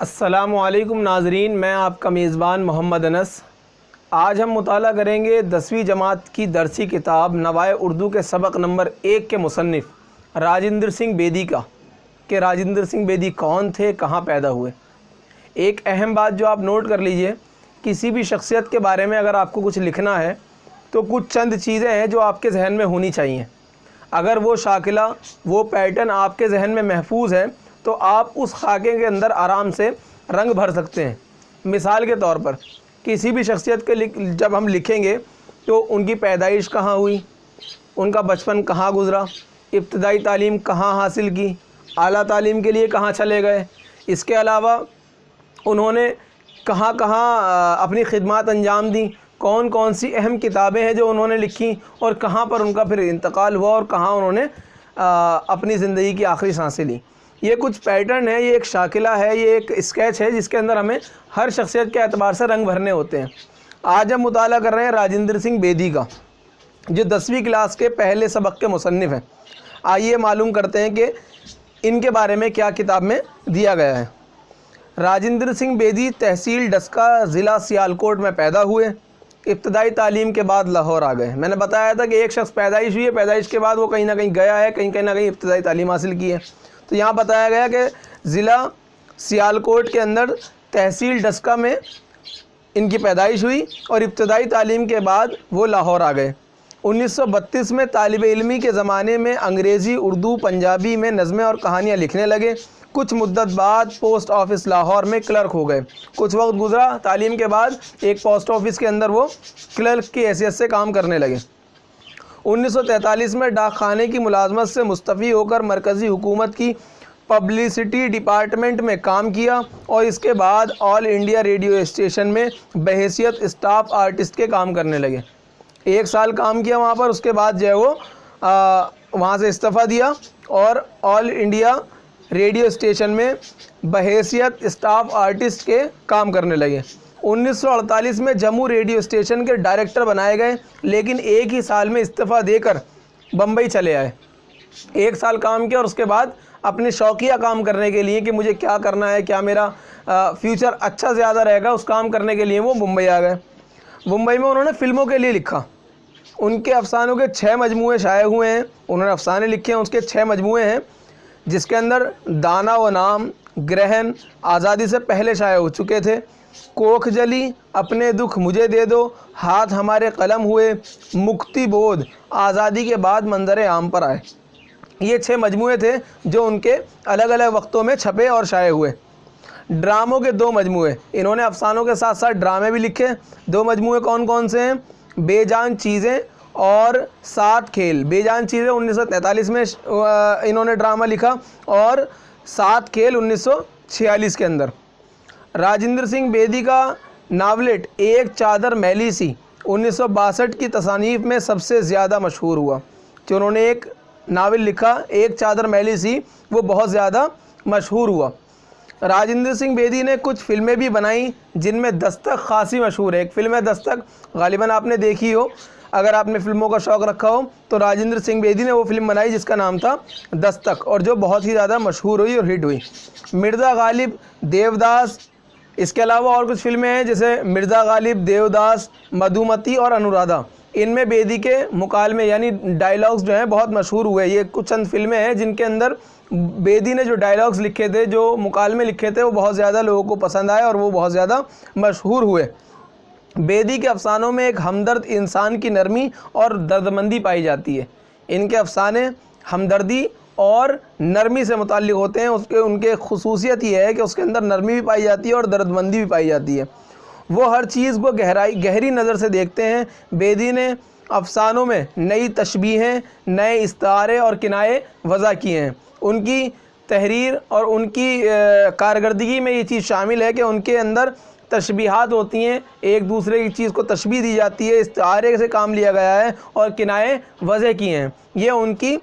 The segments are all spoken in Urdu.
السلام علیکم ناظرین، میں آپ کا میزبان محمد انس۔ آج ہم مطالعہ کریں گے 10ویں جماعت کی درسی کتاب نوائے اردو کے سبق نمبر 1 کے مصنف راجندر سنگھ بیدی کا، کہ راجندر سنگھ بیدی کون تھے، کہاں پیدا ہوئے۔ ایک اہم بات جو آپ نوٹ کر لیجئے، کسی بھی شخصیت کے بارے میں اگر آپ کو کچھ لکھنا ہے تو کچھ چند چیزیں ہیں جو آپ کے ذہن میں ہونی چاہیے۔ اگر وہ شاکلہ، وہ پیٹرن آپ کے ذہن میں محفوظ ہے تو آپ اس خاکے کے اندر آرام سے رنگ بھر سکتے ہیں۔ مثال کے طور پر کسی بھی شخصیت کے جب ہم لکھیں گے تو ان کی پیدائش کہاں ہوئی، ان کا بچپن کہاں گزرا، ابتدائی تعلیم کہاں حاصل کی، اعلیٰ تعلیم کے لیے کہاں چلے گئے، اس کے علاوہ انہوں نے کہاں کہاں اپنی خدمات انجام دیں، کون کون سی اہم کتابیں ہیں جو انہوں نے لکھی، اور کہاں پر ان کا پھر انتقال ہوا اور کہاں انہوں نے اپنی زندگی کی آخری سانسیں لیں۔ یہ کچھ پیٹرن ہے، یہ ایک شاکلہ ہے، یہ ایک اسکیچ ہے جس کے اندر ہمیں ہر شخصیت کے اعتبار سے رنگ بھرنے ہوتے ہیں۔ آج ہم مطالعہ کر رہے ہیں راجندر سنگھ بیدی کا، جو 10ویں کلاس کے پہلے سبق کے مصنف ہیں۔ آئیے معلوم کرتے ہیں کہ ان کے بارے میں کیا کتاب میں دیا گیا ہے۔ راجندر سنگھ بیدی تحصیل ڈسکہ، ضلع سیالکوٹ میں پیدا ہوئے۔ ابتدائی تعلیم کے بعد لاہور آ گئے۔ میں نے بتایا تھا کہ ایک شخص پیدائش ہوئی ہے، پیدائش کے بعد وہ کہیں نہ کہیں گیا ہے، کہیں نہ کہیں ابتدائی تعلیم حاصل کی ہے۔ تو یہاں بتایا گیا کہ ضلع سیالکوٹ کے اندر تحصیل ڈسکہ میں ان کی پیدائش ہوئی اور ابتدائی تعلیم کے بعد وہ لاہور آ گئے۔ 1932 میں طالب علمی کے زمانے میں انگریزی، اردو، پنجابی میں نظمیں اور کہانیاں لکھنے لگے۔ کچھ مدت بعد پوسٹ آفس لاہور میں کلرک ہو گئے۔ کچھ وقت گزرا، تعلیم کے بعد ایک پوسٹ آفس کے اندر وہ کلرک کی حیثیت سے کام کرنے لگے۔ 1943 میں ڈاک خانے کی ملازمت سے مستعفی ہو کر مرکزی حکومت کی پبلسٹی ڈپارٹمنٹ میں کام کیا اور اس کے بعد آل انڈیا ریڈیو اسٹیشن میں بحیثیت اسٹاف آرٹسٹ کے کام کرنے لگے۔ 1 سال کام کیا وہاں پر، اس کے بعد جو ہے وہ وہاں سے استعفیٰ دیا اور آل انڈیا ریڈیو اسٹیشن میں بحیثیت اسٹاف آرٹسٹ کے کام کرنے لگے۔ 1948 میں جموں ریڈیو اسٹیشن کے ڈائریکٹر بنائے گئے، لیکن ایک ہی سال میں استعفیٰ دے کر بمبئی چلے آئے۔ 1 سال کام کیا اور اس کے بعد اپنے شوقیہ کام کرنے کے لیے کہ مجھے کیا کرنا ہے، کیا میرا فیوچر اچھا زیادہ رہے گا، اس کام کرنے کے لیے وہ ممبئی آ گئے۔ ممبئی میں انہوں نے فلموں کے لیے لکھا۔ ان کے افسانوں کے 6 مجموعے شائع ہوئے ہیں۔ انہوں نے افسانے لکھے ہیں، اس کے 6 مجموعے ہیں، جس کے اندر دانا و نام، گرہن آزادی سے پہلے شائع ہو چکے تھے۔ کوکھ جلی، اپنے دکھ مجھے دے دو، ہاتھ ہمارے قلم ہوئے، مکتی بودھ آزادی کے بعد منظر عام پر آئے۔ یہ 6 مجموعے تھے جو ان کے الگ الگ وقتوں میں چھپے اور شائع ہوئے۔ ڈراموں کے 2 مجموعے، انہوں نے افسانوں کے ساتھ ساتھ ڈرامے بھی لکھے۔ 2 مجموعے کون کون سے ہیں؟ بے جان چیزیں اور 7 کھیل۔ بے جان چیزیں 1943 میں انہوں نے ڈرامہ لکھا اور 7 کھیل 1946 کے اندر۔ راجندر سنگھ بیدی کا ناولٹ ایک چادر میلی سی 1962 کی تصانیف میں سب سے زیادہ مشہور ہوا۔ جو انہوں نے ایک ناول لکھا ایک چادر میلی سی، وہ بہت زیادہ مشہور ہوا۔ راجندر سنگھ بیدی نے کچھ فلمیں بھی بنائیں جن میں دستک خاصی مشہور ہے۔ ایک فلم ہے دستک، غالباً آپ نے دیکھی ہو۔ اگر آپ نے فلموں کا شوق رکھا ہو تو راجندر سنگھ بیدی نے وہ فلم بنائی جس کا نام تھا دستک، اور جو بہت ہی زیادہ مشہور ہوئی اور ہٹ ہوئی۔ مرزا غالب، دیوداس، اس کے علاوہ اور کچھ فلمیں ہیں جیسے مرزا غالب، دیوداس، مدھومتی اور انورادھا۔ ان میں بیدی کے مکالمے یعنی ڈائلاگز جو ہیں بہت مشہور ہوئے۔ یہ کچھ چند فلمیں ہیں جن کے اندر بیدی نے جو ڈائلاگز لکھے تھے، جو مکالمے لکھے تھے، وہ بہت زیادہ لوگوں کو پسند آئے اور وہ بہت زیادہ مشہور ہوئے۔ بیدی کے افسانوں میں ایک ہمدرد انسان کی نرمی اور دردمندی پائی جاتی ہے۔ ان کے افسانے ہمدردی اور نرمی سے متعلق ہوتے ہیں۔ ان کے خصوصیت یہ ہے کہ اس کے اندر نرمی بھی پائی جاتی ہے اور دردمندی بھی پائی جاتی ہے۔ وہ ہر چیز کو گہری نظر سے دیکھتے ہیں۔ بیدی نے افسانوں میں نئی تشبیہیں، نئے استعارے اور کنائے وضع کیے ہیں۔ ان کی تحریر اور ان کی کارکردگی میں یہ چیز شامل ہے کہ ان کے اندر تشبیہات ہوتی ہیں، ایک دوسرے کی چیز کو تشبیہ دی جاتی ہے، استعارے سے کام لیا گیا ہے اور کنائے وضع کیے ہیں۔ یہ ان کی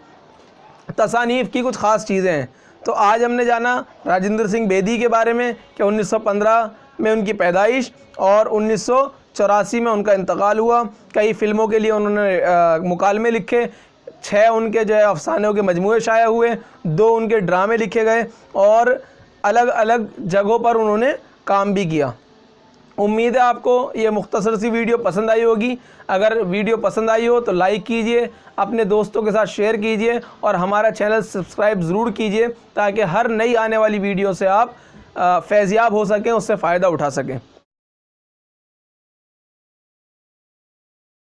تصانیف کی کچھ خاص چیزیں ہیں۔ تو آج ہم نے جانا راجندر سنگھ بیدی کے بارے میں کہ 1915 میں ان کی پیدائش اور 1984 میں ان کا انتقال ہوا۔ کئی فلموں کے لیے انہوں نے مکالمے لکھے، 6 ان کے جو ہے افسانوں کے مجموعے شائع ہوئے، 2 ان کے ڈرامے لکھے گئے اور الگ الگ جگہوں پر انہوں نے کام بھی کیا۔ امید ہے آپ کو یہ مختصر سی ویڈیو پسند آئی ہوگی۔ اگر ویڈیو پسند آئی ہو تو لائک کیجئے، اپنے دوستوں کے ساتھ شیئر کیجئے اور ہمارا چینل سبسکرائب ضرور کیجئے تاکہ ہر نئی آنے والی ویڈیو سے آپ فیضیاب ہو سکیں، اس سے فائدہ اٹھا سکیں۔